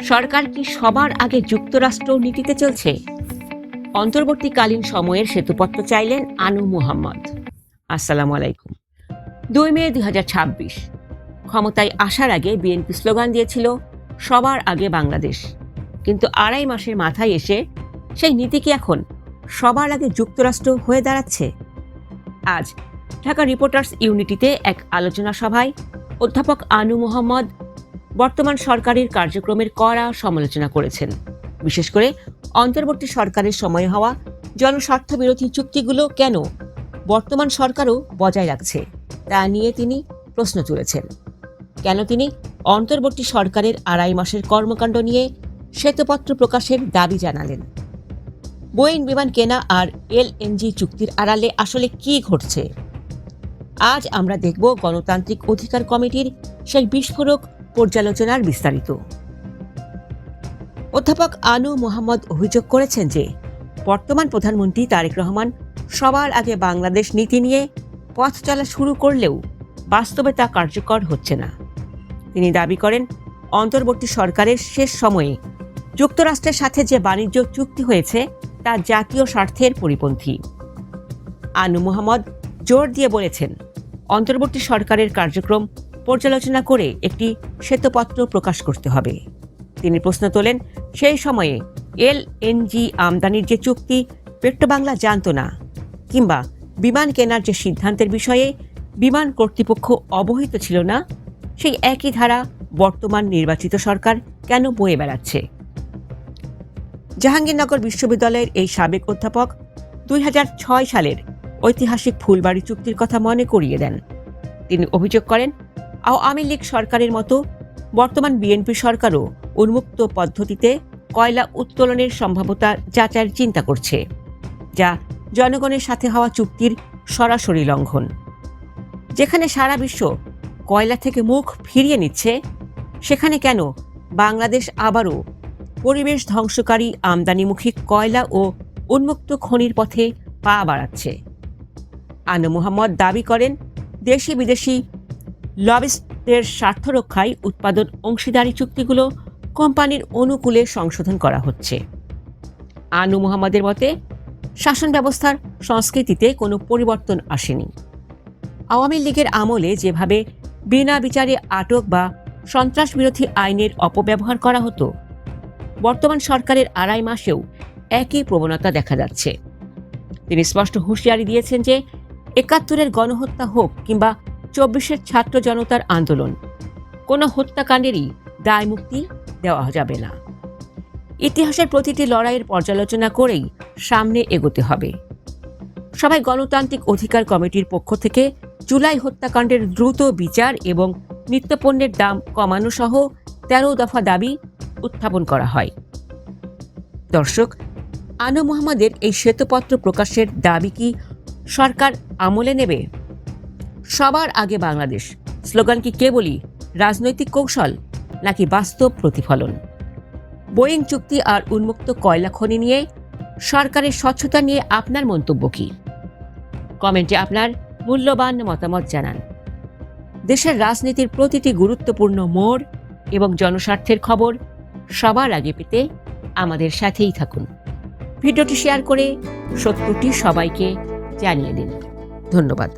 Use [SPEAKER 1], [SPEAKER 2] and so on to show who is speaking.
[SPEAKER 1] সরকার কি সবার আগে যুক্তরাষ্ট্র নীতিতে চলছে? অন্তর্বর্তীকালীন সময়ের শ্বেতপত্র চাইলেন আনু মুহাম্মদ। আসসালামু আলাইকুম। 2 মে 2026 ক্ষমতায় আসার আগে বিএনপি স্লোগান দিয়েছিল সবার আগে বাংলাদেশ, কিন্তু 2.5 মাসের মাথায় এসে সেই নীতি কি এখন সবার আগে যুক্তরাষ্ট্র হয়ে দাঁড়াচ্ছে? আজ ঢাকা রিপোর্টার্স ইউনিটিতে এক আলোচনা সভায় অধ্যাপক আনু মুহাম্মদ বর্তমান সরকারের কার্যক্রমের কড়া সমালোচনা করেছেন। বিশেষ করে অন্তর্বর্তী সরকারের সময়ে হওয়া জনস্বার্থ বিরোধী চুক্তিগুলো কেন বর্তমান সরকারও বজায় রাখছে তা নিয়ে তিনি প্রশ্ন তুলেছেন। কেন তিনি অন্তর্বর্তী সরকারের 2.5 মাসের কর্মকাণ্ড নিয়ে শ্বেতপত্র প্রকাশের দাবি জানালেন। বোয়িং বিমান কেনা আর এলএনজি চুক্তির আড়ালে আসলে কি ঘটছে? আজ আমরা দেখব গণতান্ত্রিক অধিকার কমিটির সেই বিস্ফোরক পর্যালোচনার বিস্তারিত। অধ্যাপক আনু মুহাম্মদ অভিযোগ করেছেন যে বর্তমান প্রধানমন্ত্রী তারেক রহমান সবার আগে বাংলাদেশ নীতি নিয়ে পথ চলা শুরু করলেও বাস্তবে তা কার্যকর হচ্ছে না। তিনি দাবি করেন, অন্তর্বর্তী সরকারের শেষ সময়ে যুক্তরাষ্ট্রের সাথে যে বাণিজ্য চুক্তি হয়েছে তা জাতীয় স্বার্থের পরিপন্থী। আনু মুহাম্মদ জোর দিয়ে বলেছেন, অন্তর্বর্তী সরকারের কার্যক্রম পর্যালোচনা করে একটি শ্বেতপত্র প্রকাশ করতে হবে। তিনি প্রশ্ন তোলেন, সেই সময়ে এলএনজি আমদানির যে চুক্তি পেট্রোবাংলা জানত না, কিংবা বিমান কেনার যে সিদ্ধান্তের বিষয়ে বিমান কর্তৃপক্ষ অবহিত ছিল না, সেই একই ধারা বর্তমান নির্বাচিত সরকার কেন বয়ে বেড়াচ্ছে? জাহাঙ্গীরনগর বিশ্ববিদ্যালয়ের এই সাবেক অধ্যাপক 2006 সালের ঐতিহাসিক ফুলবাড়ি চুক্তির কথা মনে করিয়ে দেন। তিনি অভিযোগ করেন, আওয়ামী লীগ সরকারের মতো বর্তমান বিএনপি সরকারও উন্মুক্ত পদ্ধতিতে কয়লা উত্তোলনের সম্ভাব্যতা যাচাইয়ের চিন্তা করছে, যা জনগণের সাথে হওয়া চুক্তির সরাসরি লঙ্ঘন। যেখানে সারা বিশ্ব কয়লা থেকে মুখ ফিরিয়ে নিচ্ছে, সেখানে কেন বাংলাদেশ আবারও পরিবেশ ধ্বংসকারী আমদানিমুখী কয়লা ও উন্মুক্ত খনির পথে পা বাড়াচ্ছে? আনু মুহাম্মদ দাবি করেন, দেশি বিদেশি লবিস্টদের স্বার্থ রক্ষায় উৎপাদন অংশীদারি চুক্তিগুলো কোম্পানির অনুকূলে সংশোধন করা হচ্ছে। আনু মুহাম্মদের মতে, শাসন ব্যবস্থার সংস্কৃতিতে কোনো পরিবর্তন আসেনি। আওয়ামী লীগের আমলে যেভাবে বিনা বিচারে আটক বা সন্ত্রাস বিরোধী আইনের অপব্যবহার করা হতো, বর্তমান সরকারের 2.5 মাসেও একই প্রবণতা দেখা যাচ্ছে। তিনি স্পষ্ট হুঁশিয়ারি দিয়েছেন যে 71-এর গণহত্যা হোক কিংবা 24-এর ছাত্র জনতার আন্দোলন, কোনো হত্যাকাণ্ডেরই দায় মুক্তি দেওয়া যাবে না। ইতিহাসের প্রতিটি লড়াইয়ের পর্যালোচনা করেই সামনে এগোতে হবে। সবাই গণতান্ত্রিক অধিকার কমিটির পক্ষ থেকে জুলাই হত্যাকাণ্ডের দ্রুত বিচার এবং নিত্যপণ্যের দাম কমানো সহ 13 দফা দাবি উত্থাপন করা হয়। দর্শক, আনু মুহাম্মদের এই শ্বেতপত্র প্রকাশের দাবি কি সরকার আমলে নেবে? সবার আগে বাংলাদেশ স্লোগান কি কেবলই রাজনৈতিক কৌশল, নাকি বাস্তব প্রতিফলন? বোয়িং চুক্তি আর উন্মুক্ত কয়লা খনি নিয়ে সরকারের স্বচ্ছতা নিয়ে আপনার মন্তব্য কি? কমেন্টে আপনার মূল্যবান মতামত জানান। দেশের রাজনীতির প্রতিটি গুরুত্বপূর্ণ মোড় এবং জনস্বার্থের খবর সবার আগে পেতে আমাদের সাথেই থাকুন। ভিডিওটি শেয়ার করে সত্যটি সবাইকে জানিয়ে দিন। ধন্যবাদ।